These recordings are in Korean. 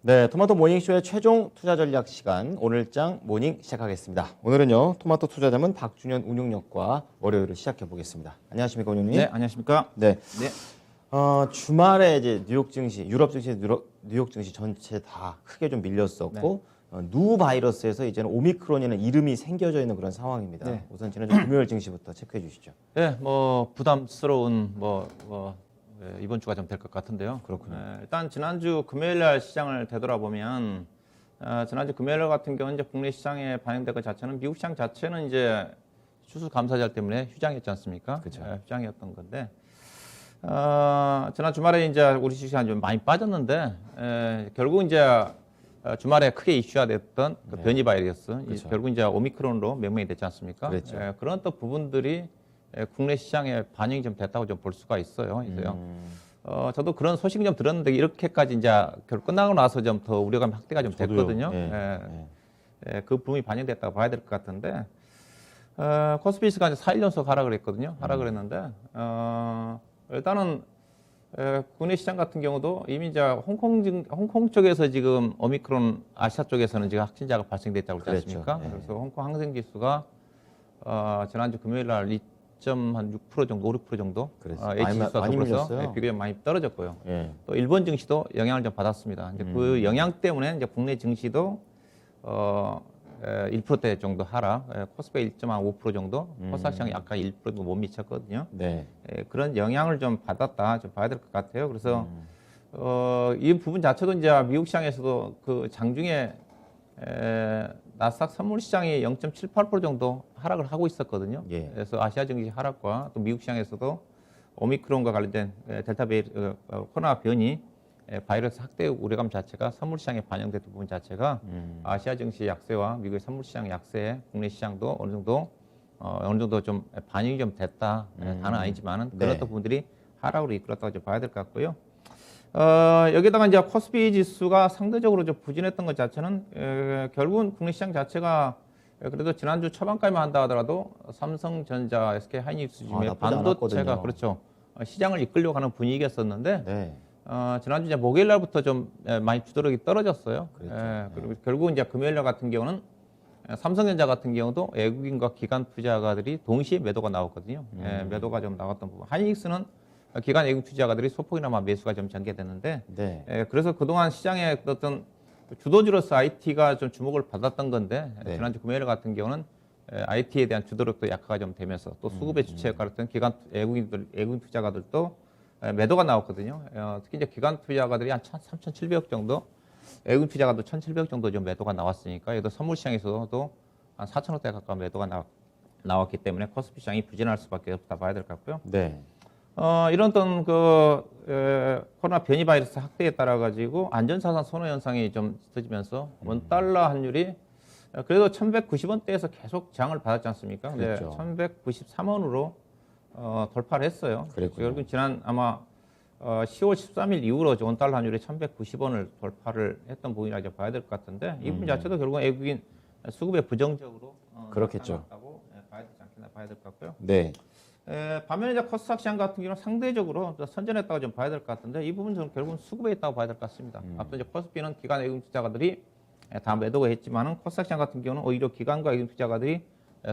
네, 토마토 모닝쇼의 최종 투자 전략 시간 오늘장 모닝 시작하겠습니다. 오늘은요, 토마토 투자자문 박준현 운용력과 월요일을 시작해 보겠습니다. 안녕하십니까, 운용님? 네, 안녕하십니까? 네. 네. 주말에 이제 뉴욕 증시, 유럽 증시, 뉴욕 증시 전체 다 크게 좀 밀렸었고, 누 바이러스에서 이제는 오미크론이라는 이름이 생겨져 있는 그런 상황입니다. 네. 우선 지난주 금요일 증시부터 체크해 주시죠. 네, 뭐 부담스러운 이번 주가 좀 될 것 같은데요. 그렇군요. 일단 지난주 금요일 날 시장을 되돌아보면 지난주 금요일 날 같은 경우는 이제 국내 시장에 반영된 것 자체는 미국 시장 자체는 이제 추수감사절 때문에 휴장이었지 않습니까? 그렇죠. 휴장이었던 건데 지난 주말에 이제 우리 주식이 좀 많이 빠졌는데 결국 이제 주말에 크게 이슈화 됐던 그 변이 바이러스, 그렇죠. 결국 이제 오미크론으로 명명이 됐지 않습니까? 그랬죠. 그런 또 부분들이 국내 시장에 반영이 좀 됐다고 좀 볼 수가 있어요. 그래서요. 저도 그런 소식이 좀 들었는데 이렇게까지 이제 결국 끝나고 나서 좀 더 우려감 확대가 좀 저도요. 됐거든요. 그 부분이 반영됐다고 봐야 될 것 같은데 코스피스가 이제 4일 연속 하락을 했거든요. 하락을 했는데 일단은 국내 시장 같은 경우도 이미 이제 홍콩 쪽에서 지금 오미크론 아시아 쪽에서는 지금 확진자가 발생됐다고 그랬지 않습니까? 그랬죠. 그래서 홍콩 항생 지수가 지난주 금요일 날 2.6% 정도, 5, 6% 정도 H 지수가 많이 더불어서 밀렸어요. 비교에 많이 떨어졌고요. 예. 또 일본 증시도 영향을 좀 받았습니다. 이제 그 영향 때문에 이제 국내 증시도 1%대 정도 하락, 코스피 1.5% 정도, 코스닥 시장이 약간 1%도 못 미쳤거든요. 네. 그런 영향을 좀 받았다, 좀 봐야 될 것 같아요. 그래서 이 부분 자체도 이제 미국 시장에서도 그 장중에 나스닥 선물 시장이 0.78% 정도 하락을 하고 있었거든요. 예. 그래서 아시아 증시 하락과 또 미국 시장에서도 오미크론과 관련된 델타 코로나 변이 바이러스 확대 우려감 자체가 선물 시장에 반영됐던 부분 자체가 아시아 증시 약세와 미국의 선물 시장 약세, 국내 시장도 어느 정도 좀 반영이 좀 됐다. 다는 아니지만은 그런 또 부분들이 하락으로 이끌었다고 좀 봐야 될 것 같고요. 여기다가 이제 코스피 지수가 상대적으로 좀 부진했던 것 자체는 결국은 국내 시장 자체가 그래도 지난주 초반까지만 한다 하더라도 삼성전자, SK 하이닉스 중에 나쁘지 반도체가 않았거든요. 그렇죠. 시장을 이끌려고 하는 분위기였었는데 네. 지난주 이제 목요일 날부터 좀 많이 주도력이 떨어졌어요. 그랬죠. 그리고 결국 이제 금요일 날 같은 경우는 삼성전자 같은 경우도 외국인과 기관 투자가들이 동시에 매도가 나왔거든요. 매도가 좀 나왔던 부분. 하이닉스는 기관 외국 투자가들이 소폭이나마 매수가 좀 전개됐는데, 네. 그래서 그동안 시장에 어떤 주도주로서 IT가 좀 주목을 받았던 건데, 지난주 금요일 같은 경우는 IT에 대한 주도력도 약화가 좀 되면서 또 수급의 주체 역할을 했던 기관 외국인 투자가들도 매도가 나왔거든요. 특히 이제 기관 투자가들이 한 3,700억 정도, 외국인 투자가도 1,700억 정도 좀 매도가 나왔으니까, 얘도 선물 시장에서도 한 4,000억대 가까운 매도가 나왔기 때문에 코스피 시장이 부진할 수밖에 없다 봐야 될 것 같고요. 네. 이런 어떤 코로나 변이 바이러스 확대에 따라 가지고 안전자산 선호 현상이 좀 있어지면서 원 달러 환율이 그래도 1,190원대에서 계속 저항을 받았지 않습니까? 근데 그렇죠. 1,193원으로 돌파를 했어요. 그랬군요. 결국 지난 아마 10월 13일 이후로 원 달러 환율이 1,190원을 돌파를 했던 부분이라고 봐야 될 것 같은데 이 부분 자체도 결국 외국인 수급에 부정적으로 그렇겠죠. 나타났다고 봐야 되지 않겠나 봐야 될 것 같고요. 네. 반면에 이제 코스닥 시장 같은 경우는 상대적으로 선전했다고 좀 봐야 될 것 같은데 이 부분은 저는 결국은 수급에 있다고 봐야 될 것 같습니다. 앞서 이제 코스피는 기관 외국인 투자가들이 다 매도가 했지만은 코스닥 시장 같은 경우는 오히려 기관과 외국인 투자가들이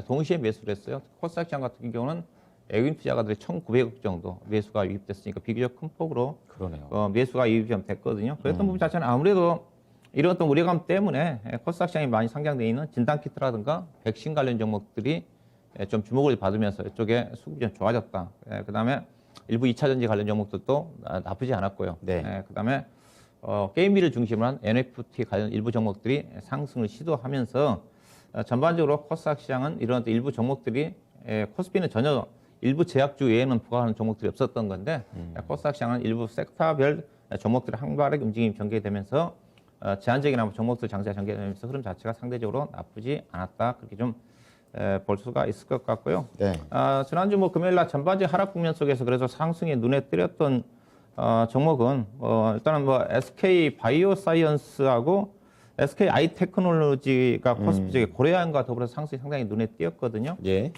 동시에 매수를 했어요. 코스닥 시장 같은 경우는 외국인 투자가들이 1,900억 정도 매수가 유입됐으니까 비교적 큰 폭으로 그러네요. 매수가 유입이 좀 됐거든요. 그랬던 부분 자체는 아무래도 이런 어떤 우려감 때문에 코스닥 시장이 많이 상장되어 있는 진단키트라든가 백신 관련 종목들이 좀 주목을 받으면서 이쪽에 수급이 좀 좋아졌다. 그다음에 일부 2차 전지 관련 종목들도 나쁘지 않았고요. 네. 그다음에 게임기를 중심으로 한 NFT 관련 일부 종목들이 상승을 시도하면서 전반적으로 코스닥 시장은 이런 일부 종목들이 코스피는 전혀 일부 제약주 외에는 부과하는 종목들이 없었던 건데 코스닥 시장은 일부 섹터별 종목들의 항발의 움직임이 전개되면서 제한적인 종목들 장세 전개되면서 흐름 자체가 상대적으로 나쁘지 않았다. 그렇게 좀 볼 수가 있을 것 같고요. 네. 지난주 금요일 날 전반적인 하락 국면 속에서 그래서 상승에 눈에 띄었던 종목은 일단은 SK 바이오사이언스하고 SK 아이테크놀로지가 코스피 쪽에 고려한과 더불어서 상승이 상당히 눈에 띄었거든요. 예.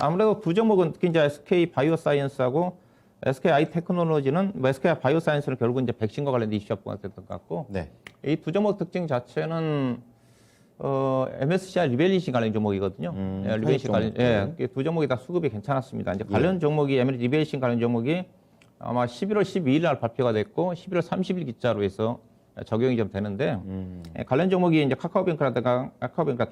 아무래도 두 종목은 특히 이제 SK 바이오사이언스하고 SKI 테크놀로지는 뭐 SK 바이오사이언스는 결국 이제 백신과 관련된 이슈가 됐던 것 같고 네. 이 두 종목 특징 자체는 MSCI 리밸런싱 관련 종목이거든요. 예, 리밸런싱 관련, 예, 두 종목이 다 수급이 괜찮았습니다. 이제 관련 종목이 리밸런싱 관련 종목이 아마 11월 12일 날 발표가 됐고 11월 30일 기자로 해서 적용이 좀 되는데 예, 관련 종목이 이제 카카오뱅크라든가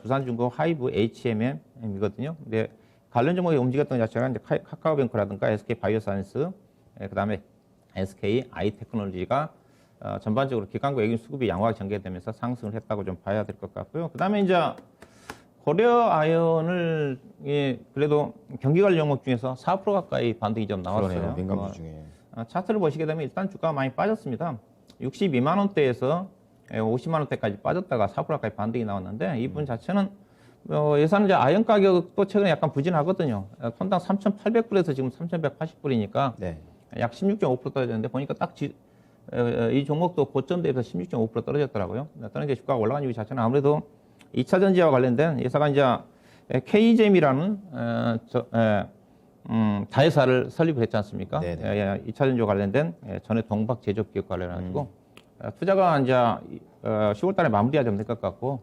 두산중공, 하이브, HMM이거든요. 근데 관련 종목이 움직였던 자체가 이제 카카오뱅크라든가 SK 바이오사이언스, 예, 그다음에 SK 아이테크놀로지가 전반적으로 기관과 외국인 수급이 양호하게 전개되면서 상승을 했다고 좀 봐야 될 것 같고요. 그다음에 이제 고려 아연을 예, 그래도 경기 관련 종목 중에서 4% 가까이 반등이 좀 나왔어요. 그러네요. 민감주 중에. 차트를 보시게 되면 일단 주가가 많이 빠졌습니다. 62만 원대에서 50만 원대까지 빠졌다가 4% 가까이 반등이 나왔는데 이 부분 자체는 예산 이제 아연 가격도 최근에 약간 부진하거든요. 톤당 3,800불에서 지금 3,180불이니까 네. 약 16.5% 떨어졌는데 보니까 딱 이 종목도 고점 대비해서 16.5% 떨어졌더라고요. 떨어진 주가가 올라간 이유 자체는 아무래도 2차 전지와 관련된 예사가 이제 KGM이라는 다회사를 설립을 했지 않습니까? 네네. 2차 전지와 관련된 전해 동박 제조업 기업 관련해가지고 투자가 이제 10월 달에 마무리가 좀 될 것 같고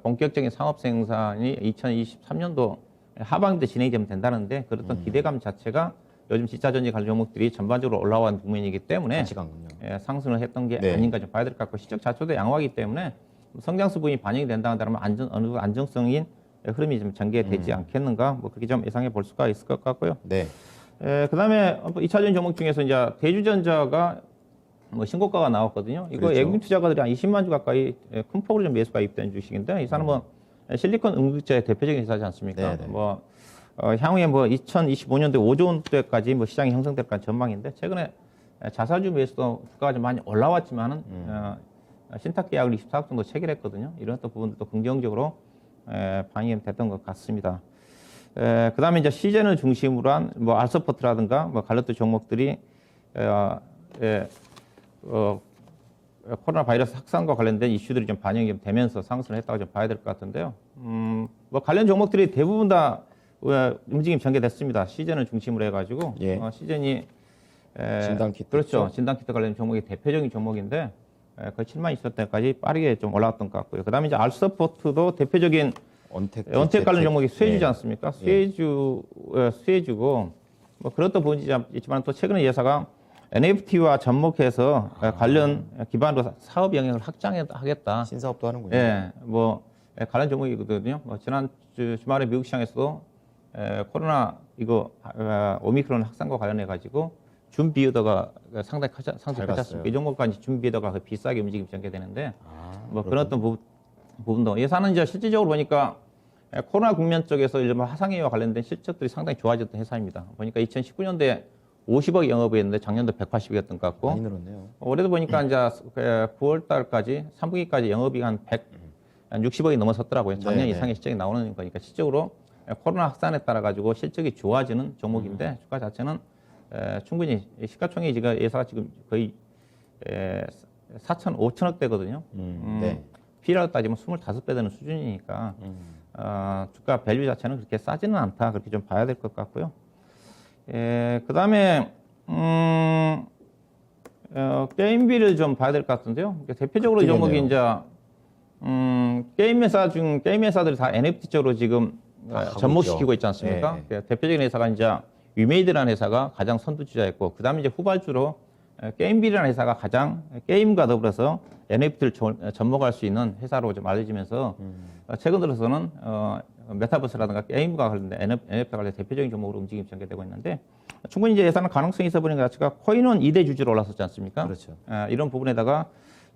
본격적인 상업 생산이 2023년도 하반기 때 진행이 좀 된다는데 그렇던 기대감 자체가 요즘 2차 전지 관련 종목들이 전반적으로 올라온 국면이기 때문에 같이 간군요. 상승을 했던 게 네. 아닌가 좀 봐야 될 것 같고 시적 자체도 양호하기 때문에 성장수 부분이 반영이 된다 한다면 어느 정도 안정성인 흐름이 좀 전개되지 않겠는가 뭐 그렇게 좀 예상해 볼 수가 있을 것 같고요. 네. 그다음에 2차 전지 종목 중에서 이제 대주전자가 뭐 신고가가 나왔거든요. 이거 그렇죠. 외국인 투자가들이 한 20만 주 가까이 큰 폭으로 좀 매수가 입된 주식인데 이 사람은 뭐 실리콘 응급제의 대표적인 회사지 않습니까? 네네. 뭐 향후에 뭐 2025년도에 5조 원대까지 뭐 시장이 형성될 까 전망인데 최근에 자사주 매수도 주가가 좀 많이 올라왔지만은 신탁 계약을 24억 정도 체결했거든요. 이런 또 부분들도 긍정적으로 반영이 됐던 것 같습니다. 그다음에 이제 시즌을 중심으로 한 뭐 알서포트라든가 뭐 갈로트 종목들이 코로나 바이러스 확산과 관련된 이슈들이 좀 반영이 좀 되면서 상승을 했다고 좀 봐야 될 것 같은데요. 뭐 관련 종목들이 대부분 다 움직임 전개됐습니다. 시즌을 중심으로 해가지고 예. 시즌이 진단키트 그렇죠. 있죠? 진단키트 관련 종목이 대표적인 종목인데 거의 7만 2천 대까지 빠르게 좀 올라왔던 것 같고요. 그다음에 이제 알서포트도 대표적인 언택 관련 종목이 수혜주지 않습니까? 수혜주고 뭐 그것도 보이지 있지만 또 최근에 예사가 NFT와 접목해서 관련 기반으로 사업 영역을 확장하겠다. 신사업도 하는군요. 예, 뭐 관련 종목이거든요. 뭐 지난 주말에 미국 시장에서도 코로나 이거 오미크론 확산과 관련해 가지고 준비어더가 상당히 상승 괜찮습니다. 이 종목까지 준비어더가 비싸게 움직임 전개되는데 뭐 그런 어떤 부분도 예산은 이제 실질적으로 보니까 코로나 국면 쪽에서 일반 화상회의와 관련된 실적들이 상당히 좋아졌던 회사입니다. 보니까 2019년도에 50억 영업이었는데 작년도 180억이었던 것 같고 많이 늘었네요. 올해도 보니까 이제 9월 달까지 3분기까지 영업이 한 160억이 넘어섰더라고요. 작년 이상의 실적이 나오는 거니까 실적으로 코로나 확산에 따라 가지고 실적이 좋아지는 종목인데 주가 자체는 충분히 시가총액 예사가 지금 거의 4천, 5천억대거든요. 네. P라고 따지면 25배 되는 수준이니까 주가 밸류 자체는 그렇게 싸지는 않다 그렇게 좀 봐야 될 것 같고요. 그다음에 게임비를 좀 봐야 될 것 같은데요. 대표적으로 이 종목이 이제 게임 회사들이 다 NFT 쪽으로 지금 접목시키고 있지 않습니까? 대표적인 회사가 이제 위메이드라는 회사가 가장 선두주자였고, 그 다음에 이제 후발주로 게임빌이라는 회사가 가장 게임과 더불어서 NFT를 접목할 수 있는 회사로 좀 알려지면서 최근 들어서는 메타버스라든가 게임과 관련된 NFT와 관련된 대표적인 종목으로 움직임이 전개되고 있는데 충분히 이제 예산은 가능성이 있어 보이는 것 자체가 코인은 2대 주주로 올라섰지 않습니까? 그렇죠. 이런 부분에다가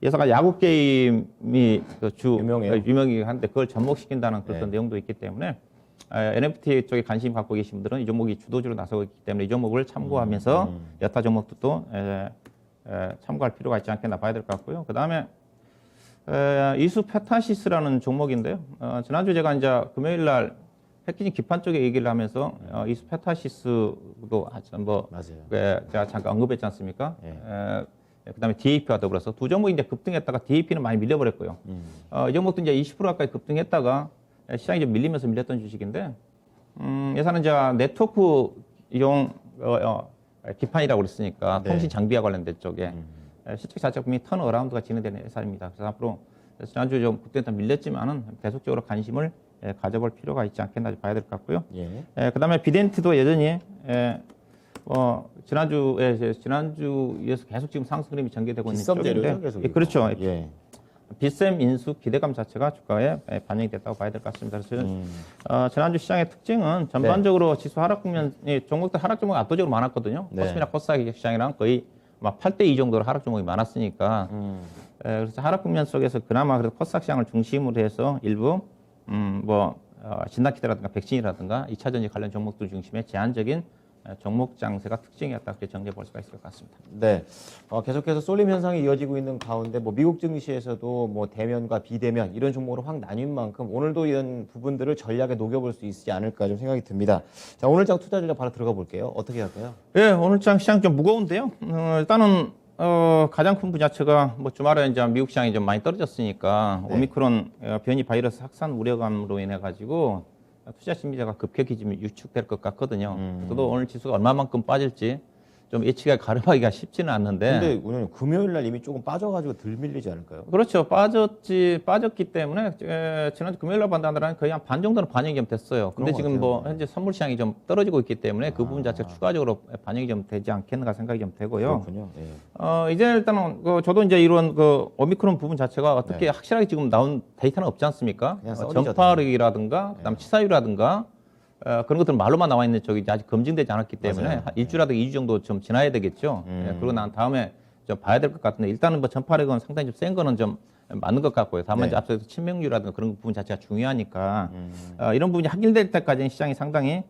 예사가 야구 게임이 유명하긴 한데 그걸 접목시킨다는 그런 내용도 있기 때문에 NFT 쪽에 관심 갖고 계신 분들은 이 종목이 주도주로 나서고 있기 때문에 이 종목을 참고하면서 여타 종목도 참고할 필요가 있지 않겠나 봐야 될 것 같고요. 그 다음에 이수페타시스라는 종목인데요. 지난주 제가 이제 금요일 날 패키징 기판 쪽에 얘기를 하면서 이수페타시스도 뭐 제가 잠깐 언급했지 않습니까? 그 다음에 DAP와 더불어서 두 종목이 이제 급등했다가 DAP는 많이 밀려버렸고요. 이 종목도 이제 20% 가까이 급등했다가 시장이 좀 밀리면서 밀렸던 주식인데, 예산은 이제 네트워크용 기판이라고 그랬으니까 네. 통신 장비와 관련된 쪽에 실적 자체가 분명히 턴어라운드가 진행되는 회사입니다. 그래서 앞으로 지난주 좀 그때부터 밀렸지만은 계속적으로 관심을 가져볼 필요가 있지 않겠나 봐야 될 것 같고요. 예. 그다음에 비덴트도 여전히 지난주에서 계속 지금 상승 흐름이 전개되고 있는 비썸 재료죠, 쪽인데, 계속. 예, 그렇죠. 예. 비쌤 인수 기대감 자체가 주가에 반영이 됐다고 봐야 될 것 같습니다. 그래서 지난주 시장의 특징은 전반적으로 지수 하락 국면이 종목들 하락 종목이 압도적으로 많았거든요. 네. 코스피나 코스닥 시장이랑 거의 막 8대2 정도로 하락 종목이 많았으니까 그래서 하락 국면 속에서 그나마 그래도 코스닥 시장을 중심으로 해서 일부 진단키트라든가 백신이라든가 2차 전지 관련 종목들 중심의 제한적인 종목 장세가 특징이었다 그렇게 정리해 볼 수가 있을 것 같습니다. 네. 계속해서 쏠림 현상이 이어지고 있는 가운데 뭐 미국 증시에서도 뭐 대면과 비대면 이런 종목으로 확 나뉜 만큼 오늘도 이런 부분들을 전략에 녹여볼 수 있지 않을까 좀 생각이 듭니다. 자, 오늘 장 투자 전략 바로 들어가 볼게요. 어떻게 할까요? 예, 오늘 장 시장 좀 무거운데요. 일단은 가장 큰 분야체가 뭐 주말에 이제 미국 시장이 좀 많이 떨어졌으니까 네. 오미크론 변이 바이러스 확산 우려감으로 인해 가지고 투자 심리자가 급격히 지금 유축될 것 같거든요. 저도 오늘 지수가 얼마만큼 빠질지 좀 예측이 가름하기가 쉽지는 않는데. 근데 오늘 금요일 날 이미 조금 빠져가지고 덜 밀리지 않을까요? 그렇죠. 빠졌기 때문에 지난주 금요일 날 반등하더라는 거의 한 반 정도는 반영이 좀 됐어요. 근데 그런 것 지금 같아요. 뭐 현재 선물 시장이 좀 떨어지고 있기 때문에 그 부분 자체가 추가적으로 반영이 좀 되지 않겠는가 생각이 좀 되고요. 그렇군요. 예. 이제 일단은 저도 이제 이런 오미크론 부분 자체가 어떻게 확실하게 지금 나온 데이터는 없지 않습니까? 그냥 썰이죠, 전파력이라든가 그다음 치사율이라든가 그런 것들은 말로만 나와 있는 쪽이 아직 검증되지 않았기 때문에 맞아요. 한 일주라든가 2주 정도 좀 지나야 되겠죠. 그러고 난 다음에 좀 봐야 될 것 같은데 일단은 뭐 전파력은 상당히 좀 센 거는 좀 맞는 것 같고요. 다만 이제 앞서서 치명률이라든가 그런 부분 자체가 중요하니까 이런 부분이 확인될 때까지는 시장이 상당히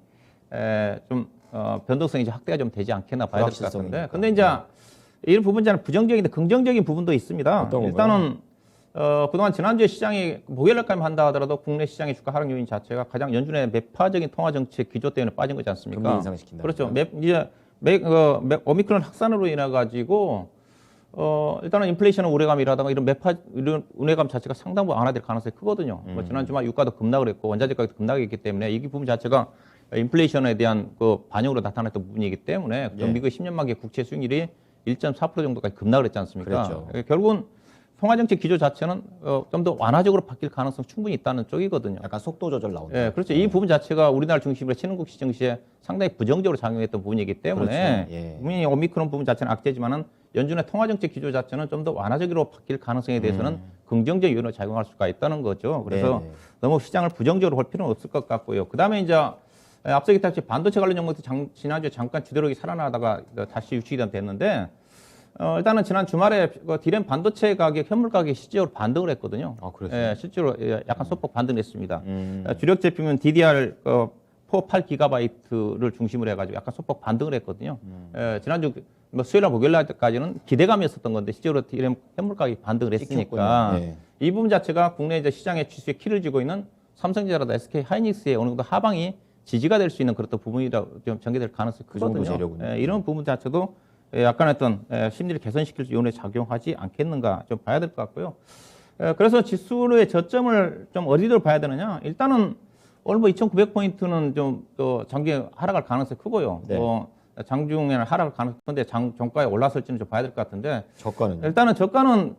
좀 변동성이 이제 확대가 좀 되지 않겠나 봐야 될 것 같은데. 근데 이제 이런 부분 자는 부정적인데 긍정적인 부분도 있습니다. 어떤 건가요? 일단은 그동안 지난주에 시장이 목요일날까지 한다 하더라도 국내 시장의 주가 하락 요인 자체가 가장 연준의 매파적인 통화 정책 기조 때문에 빠진 거지 않습니까? 금리 인상시킨다. 그렇죠. 오미크론 확산으로 인해 가지고 일단은 인플레이션은 우려감이라든가 이런 우려감 자체가 상당 부분 완화될 가능성이 크거든요. 뭐 지난 주말 유가도 급락을 했고 원자재 가격도 급락했기 때문에 이 부분 자체가 인플레이션에 대한 그 반영으로 나타났던 부분이기 때문에 예. 미국의 10년 만기 국채 수익률이 1.4% 정도까지 급락을 했지 않습니까? 그랬죠. 결국은 통화정책 기조 자체는 좀 더 완화적으로 바뀔 가능성 충분히 있다는 쪽이거든요. 약간 속도 조절 나온다. 예, 그렇죠. 이 부분 자체가 우리나라 중심으로 신흥국 시증시에 상당히 부정적으로 작용했던 부분이기 때문에 그렇죠. 예. 분명히 오미크론 부분 자체는 악재지만은 연준의 통화정책 기조 자체는 좀 더 완화적으로 바뀔 가능성에 대해서는 긍정적 요인으로 작용할 수가 있다는 거죠. 그래서 네네. 너무 시장을 부정적으로 볼 필요는 없을 것 같고요. 그 다음에 이제 앞서 얘기했듯이 반도체 관련 종목도 지난주에 잠깐 주도력이 살아나다가 다시 유축이 됐는데 일단은 지난 주말에 디램 반도체 가격, 현물 가격이 실제로 반등을 했거든요. 아, 그래서? 예, 실제로 약간 소폭 반등했습니다. 주력 제품은 DDR 4, 8GB를 중심으로 해가지고 약간 소폭 반등을 했거든요. 지난주 뭐 수요일날 목요일날까지는 기대감이었었던 건데 실제로 디램 현물 가격이 반등을 했으니까 찍혔군요. 네. 이 부분 자체가 국내 이제 시장의 지수에 키를 쥐고 있는 삼성전자라든가 SK 하이닉스의 어느 정도 하방이 지지가 될 수 있는 그런 부분이라고 좀 전개될 가능성이 그 정도 크거든요. 재료군요. 이런 부분 자체도 약간 어떤 심리를 개선시킬 요인에 작용하지 않겠는가 좀 봐야 될 것 같고요. 그래서 지수의 저점을 좀 어디로 봐야 되느냐? 일단은 오늘 뭐 2,900포인트는 좀 장기 하락할 가능성이 크고요. 네. 장중에는 하락할 가능성이 큰데 종가에 올라설지는 좀 봐야 될 것 같은데 저가는 일단은 저가는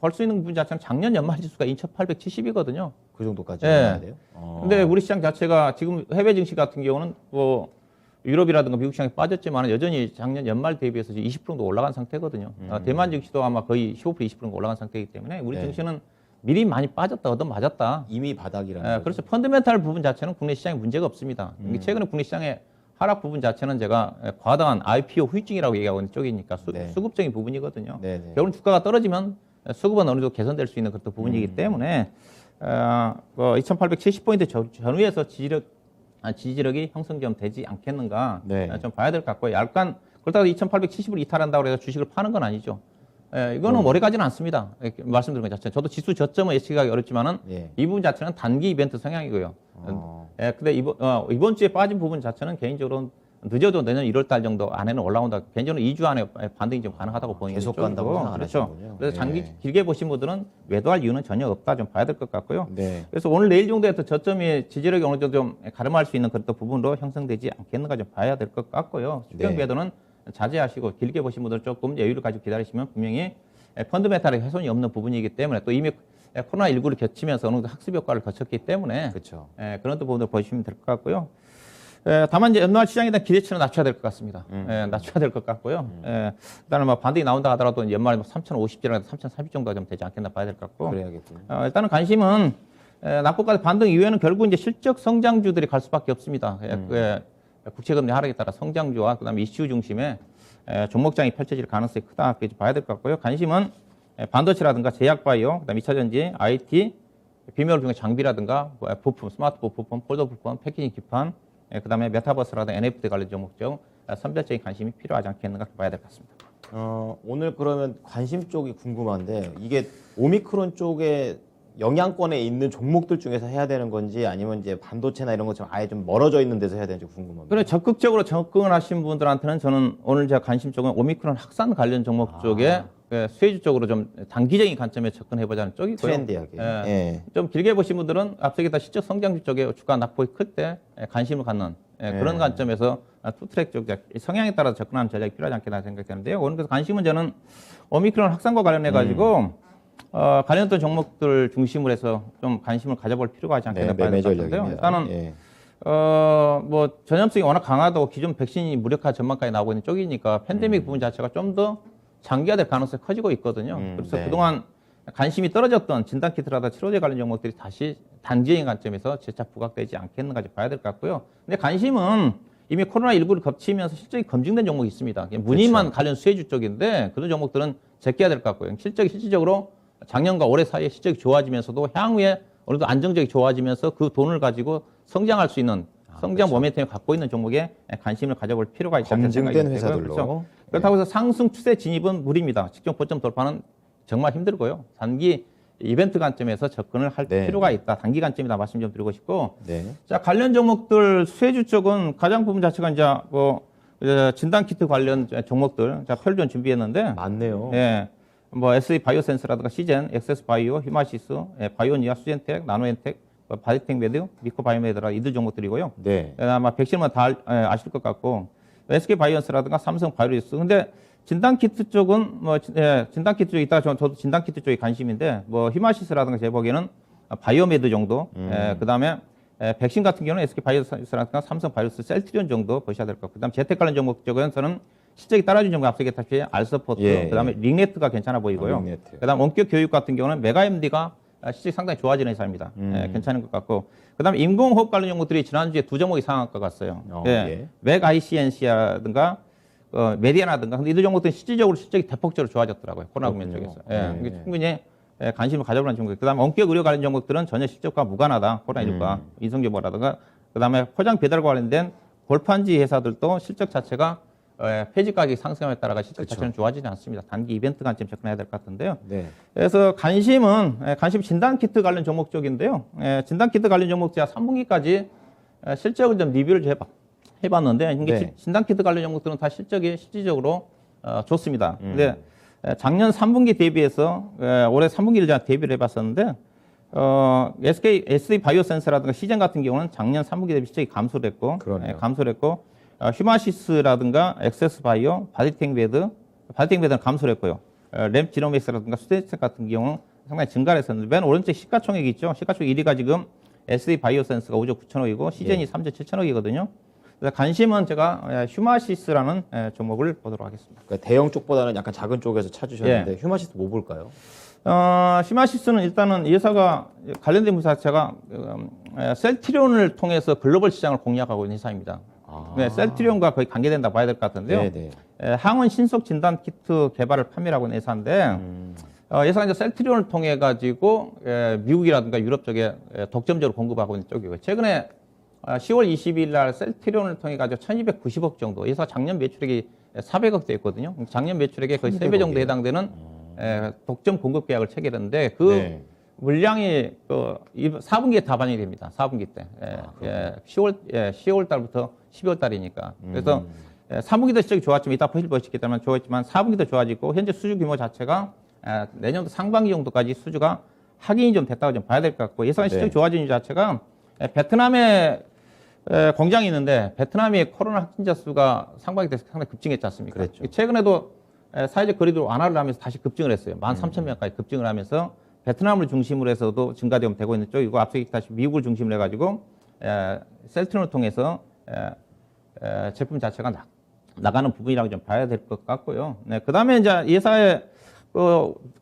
볼 수 있는 부분 자체는 작년 연말 지수가 2,870이거든요. 그 정도까지 예. 해야 돼요. 근데 우리 시장 자체가 지금 해외 증시 같은 경우는 뭐 유럽이라든가 미국 시장이 빠졌지만 여전히 작년 연말 대비해서 20% 정도 올라간 상태거든요. 대만 증시도 아마 거의 15% 20% 정도 올라간 상태이기 때문에 우리 네. 증시는 미리 많이 빠졌다 얻어맞았다. 이미 바닥이라는 예, 거죠. 그렇죠. 펀더멘탈 부분 자체는 국내 시장에 문제가 없습니다. 최근에 국내 시장의 하락 부분 자체는 제가 과다한 IPO 후유증이라고 얘기하고 있는 쪽이니까 네. 수급적인 부분이거든요. 네네. 결국은 주가가 떨어지면 수급은 어느 정도 개선될 수 있는 그런 부분이기 때문에 2,870포인트 전후에서 지지력이 형성 좀 되지 않겠는가 네. 좀 봐야 될 것 같고요. 약간 그렇다고 2,870을 이탈한다고 해서 주식을 파는 건 아니죠. 이거는 오래 가지는 않습니다. 이렇게 말씀드린 것 자체. 저도 지수 저점은 예측하기 어렵지만은 예. 이 부분 자체는 단기 이벤트 성향이고요. 근데 이번 주에 빠진 부분 자체는 개인적으로 늦어도 내년 1월 달 정도 안에는 올라온다. 개인적으로 2주 안에 반등이 좀 가능하다고 보는 계속 쪽이고. 간다고 생각 안 그렇죠. 하시는군요. 그래서 장기 예. 길게 보신 분들은 매도할 이유는 전혀 없다. 좀 봐야 될 것 같고요. 네. 그래서 오늘 내일 정도에 또 저점이 지지력이 어느 정도 좀 가름할 수 있는 그런 부분으로 형성되지 않겠는가 좀 봐야 될 것 같고요. 네. 수평 배도는 자제하시고 길게 보신 분들은 조금 여유를 가지고 기다리시면 분명히 펀드멘탈의 훼손이 없는 부분이기 때문에 또 이미 코로나19를 겹치면서 어느 정도 학습 효과를 거쳤기 때문에 그렇죠. 그런 부분을 보시면 될 것 같고요. 다만 이제 연말 시장에 대한 기대치는 낮춰야 될 것 같습니다. 낮춰야 될 것 같고요. 일단은 뭐 반등이 나온다 하더라도 연말에 뭐 3,050이라도 3,030 정도가 좀 되지 않겠나 봐야 될 것 같고. 그래야겠군요. 일단은 관심은 낙폭까지 반등 이후에는 결국 이제 실적 성장주들이 갈 수밖에 없습니다. 국채금리 하락에 따라 성장주와 그다음에 이슈 중심의 종목장이 펼쳐질 가능성이 크다 이렇게 봐야 될 것 같고요. 관심은 반도체라든가 제약바이오, 그다음에 2차전지, IT, 비밀 중에 장비라든가 부품, 스마트폰 부품, 폴더 부품, 패키징 기판, 그다음에 메타버스라든가 NFT 관련 종목 중 선별적인 관심이 필요하지 않겠는가 봐야 될 것 같습니다. 오늘 그러면 관심 쪽이 궁금한데 이게 오미크론 쪽에 영향권에 있는 종목들 중에서 해야 되는 건지 아니면 이제 반도체나 이런 것처럼 아예 좀 멀어져 있는 데서 해야 되는지 궁금합니다. 그래 적극적으로 접근을 하신 분들한테는 저는 오늘 제가 관심 쪽은 오미크론 확산 관련 종목 쪽에 수혜주 쪽으로 좀 단기적인 관점에 접근해보자는 쪽이고요. 트렌디하게. 예. 좀 길게 보신 분들은 앞서기다 실적 성장주 쪽에 주가 낙폭이 클 때 관심을 갖는 그런 관점에서 투트랙 쪽 성향에 따라서 접근하는 전략이 필요하지 않겠나 생각되는데요. 오늘 그래서 관심은 저는 오미크론 확산과 관련해 가지고 관련된 종목들 중심으로 해서 좀 관심을 가져볼 필요가 있지 않겠나 봐야 될 것 같은데요. 일단은 뭐 전염성이 워낙 강하다고 기존 백신이 무력화 전망까지 나오고 있는 쪽이니까 팬데믹 부분 자체가 좀 더 장기화될 가능성이 커지고 있거든요. 그래서 그동안 관심이 떨어졌던 진단키트라든가 치료제 관련 종목들이 다시 단기적인 관점에서 재차 부각되지 않겠는가 봐야 될 것 같고요. 근데 관심은 이미 코로나19를 겹치면서 실적이 검증된 종목이 있습니다. 무늬만 그렇죠. 관련 수혜주 쪽인데 그런 종목들은 제껴야 될 것 같고요. 실질적으로 작년과 올해 사이에 실적이 좋아지면서도 향후에 어느 정도 안정적이 좋아지면서 그 돈을 가지고 성장할 수 있는 성장 그렇죠. 모멘텀을 갖고 있는 종목에 관심을 가져볼 필요가 있다. 검증된 회사들로. 그렇죠. 그렇다고 해서 상승 추세 진입은 무리입니다. 직전 고점 돌파는 정말 힘들고요. 단기 이벤트 관점에서 접근을 할 필요가 있다. 단기 관점이다 말씀 좀 드리고 싶고. 자, 관련 종목들 수혜주 쪽은 가장 부분 자체가 이제 뭐 진단키트 관련 종목들 자, 표를 좀 준비했는데 많네요. 예. 뭐 SE 바이오센스라든가 시젠, 엑세스 바이오, 휴마시스, 바이오니아, 수젠텍, 나노엔텍, 바디텍 메드, 미코 바이오메드라 이들 종목들이고요. 아마 백신만 다 아실 것 같고 SK 바이오언스라든가 삼성 바이오리스. 근데 진단키트 쪽은 뭐 진단키트 쪽에 있다가 저도 진단키트 쪽에 관심인데 뭐 휴마시스라든가 제 보기에는 바이오메드 정도. 그다음에 백신 같은 경우는 SK 바이오스라든가 삼성 바이오리스 셀트리온 정도 보셔야 될 것 같고. 그다음 재택 관련 종목 쪽에서는 실적이 따라준 종목 앞서 얘기했다시피 알서포트, 그다음에 링네트가 괜찮아 보이고요. 그다음 원격 교육 같은 경우는 메가MD가 실적이 상당히 좋아지는 회사입니다. 괜찮은 것 같고. 그다음에 인공호흡 관련 종목들이 지난주에 두 종목이 상한가 갔어요. 맥 ICNC라든가 메디아나든가. 근데 이들 종목들은 실질적으로 실적이 대폭적으로 좋아졌더라고요. 코로나 국면 쪽에서. 이게 충분히 관심을 가져보는 종목. 그다음에 원격 의료 관련 종목들은 전혀 실적과 무관하다. 코로나19가 인성정보라든가. 그다음에 포장 배달 관련된 골판지 회사들도 실적 자체가 폐지 가격이 상승함에 따라가 실적 자체는 좋아지지 않습니다. 단기 이벤트 관점 접근해야 될 것 같은데요. 그래서 관심 진단키트 관련 종목 쪽인데요. 진단키트 관련 종목 제가 3분기까지 실적을 좀 리뷰를 해봤는데 이게 진단키트 관련 종목들은 다 실적이 실질적으로 좋습니다. 근데 작년 3분기 대비해서 올해 3분기를 제가 대비를 해봤었는데 SK 바이오센스라든가 시젠 같은 경우는 작년 3분기 대비 실적이 감소를 했고 휴마시스라든가 엑세스 바이오, 바디텍 메드는 감소를 했고요. 램 지노믹스라든가 수데텍 같은 경우는 상당히 증가를 했었는데 맨 오른쪽 시가총액이 있죠. 시가총액 1위가 지금 SD 바이오센스가 5조 9천억이고 시젠이 3조 7천억이거든요. 그래서 관심은 제가 휴마시스라는 종목을 보도록 하겠습니다. 그러니까 대형 쪽보다는 약간 작은 쪽에서 찾으셨는데 휴마시스 뭐 볼까요? 휴마시스는 일단은 이 회사가 관련된 회사 자체가 셀트리온을 통해서 글로벌 시장을 공략하고 있는 회사입니다. 셀트리온과 거의 관계된다고 봐야 될 것 같은데요. 항원 신속 진단 키트 개발을 판매하고 있는 회사인데 회사가 이제 셀트리온을 통해 가지고 미국이라든가 유럽 쪽에 독점적으로 공급하고 있는 쪽이고요. 최근에 10월 20일 날 셀트리온을 통해 가지고 1,290억 정도. 회사 작년 매출액이 400억 대였거든요. 작년 매출액에 거의 3배 정도 해당되는 독점 공급 계약을 체결했는데 그 물량이 4분기에 다 반영이 됩니다. 4분기 때. 10월 달부터 12월 달이니까. 그래서 3분기도 실적이 좋았지만 이따 보시기 때문에 좋았지만 4분기도 좋아지고 현재 수주 규모 자체가 내년도 상반기 정도까지 수주가 확인이 좀 됐다고 좀 봐야 될 것 같고 예상 실적이 좋아지는 자체가 베트남의 공장이 있는데 베트남의 코로나 확진자 수가 상반기 돼서 상당히 급증했지 않습니까? 그랬죠. 최근에도 사회적 거리두기 완화를 하면서 다시 급증을 했어요. 13,000명까지 급증을 하면서 베트남을 중심으로 해서도 증가되면 되고 있는 쪽이고 앞서 얘기했다시피 미국을 중심으로 해가지고 셀트론을 통해서 제품 자체가 나가는 부분이라고 좀 봐야 될 것 같고요. 네, 그 다음에 이제 예사에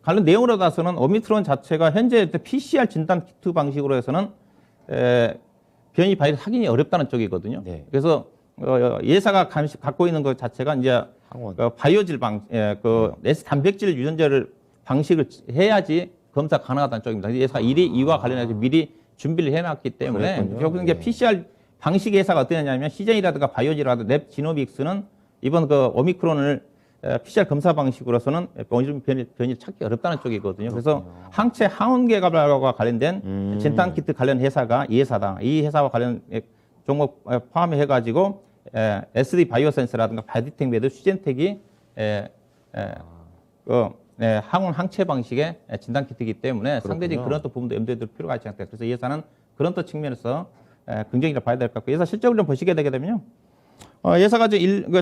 관련 내용으로 봐서는 오미크론 자체가 현재 PCR 진단 키트 방식으로 해서는 변이 바이러스 확인이 어렵다는 쪽이거든요. 네. 그래서 예사가 갖고 있는 것 자체가 이제 항원. 바이오질 S 단백질 유전자를 방식을 해야지 검사 가능하다는 쪽입니다. 예사가 이와 관련해서 미리 준비를 해놨기 때문에 그랬군요. 결국 이제 네. PCR 방식 예사가 어떻게 되냐면 시젠이라든가 바이오질이라든가 랩 지노믹스는 이번 오미크론을 PCR 검사 방식으로서는 변이를 찾기 어렵다는 쪽이거든요. 그래서 항체 항원 개발과 관련된 진단 키트 관련 회사가 이 회사다. 이 회사와 관련 종목 포함해 가지고 SD 바이오센스라든가 바이오텍 매드 시젠텍이 항원 항체 방식의 진단 키트이기 때문에 상대적인 그런 또 부분도 염두에 둘 필요가 있지 않다. 그래서 이 회사는 그런 또 측면에서 긍정이라 봐야 될 것 같고, 예사 실적을 좀 보시게 되게 되면요. 예사가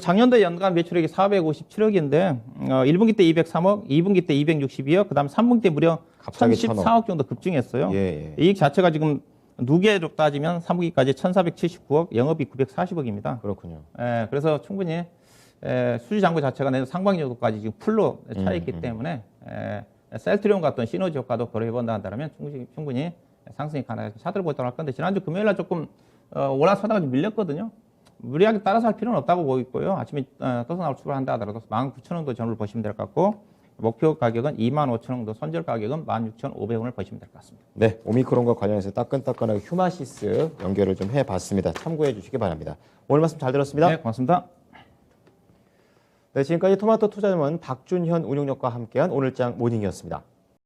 작년도 연간 매출액이 457억인데 1분기 때 203억, 2분기 때 262억, 그다음 3분기 때 무려 갑자기 1014억 정도 급증했어요. 예. 이익 자체가 지금 누계로 따지면 3분기까지 1,479억, 영업이익 940억입니다. 그렇군요. 그래서 충분히 수지 잔고 자체가 내년 상반기 정도까지 지금 풀로 차 있기 때문에 셀트리온 같은 시너지 효과도 고려해본다 한다면 충분히 상승이 가능해서 차트를 보도록 할 건데, 지난주 금요일 날 조금 올라서다가 좀 밀렸거든요. 무리하게 따라서 할 필요는 없다고 보고 있고요. 아침에 떠서 나올 출발한다 하더라도 19,000원도 전후를 보시면 될 것 같고, 목표 가격은 25,000원도, 손절 가격은 16,500원을 보시면 될 것 같습니다. 네, 오미크론과 관련해서 따끈따끈하게 휴마시스 연결을 좀 해봤습니다. 참고해 주시기 바랍니다. 오늘 말씀 잘 들었습니다. 네, 고맙습니다. 네, 지금까지 토마토 투자자문 박준현 운용역과 함께한 오늘장 모닝이었습니다.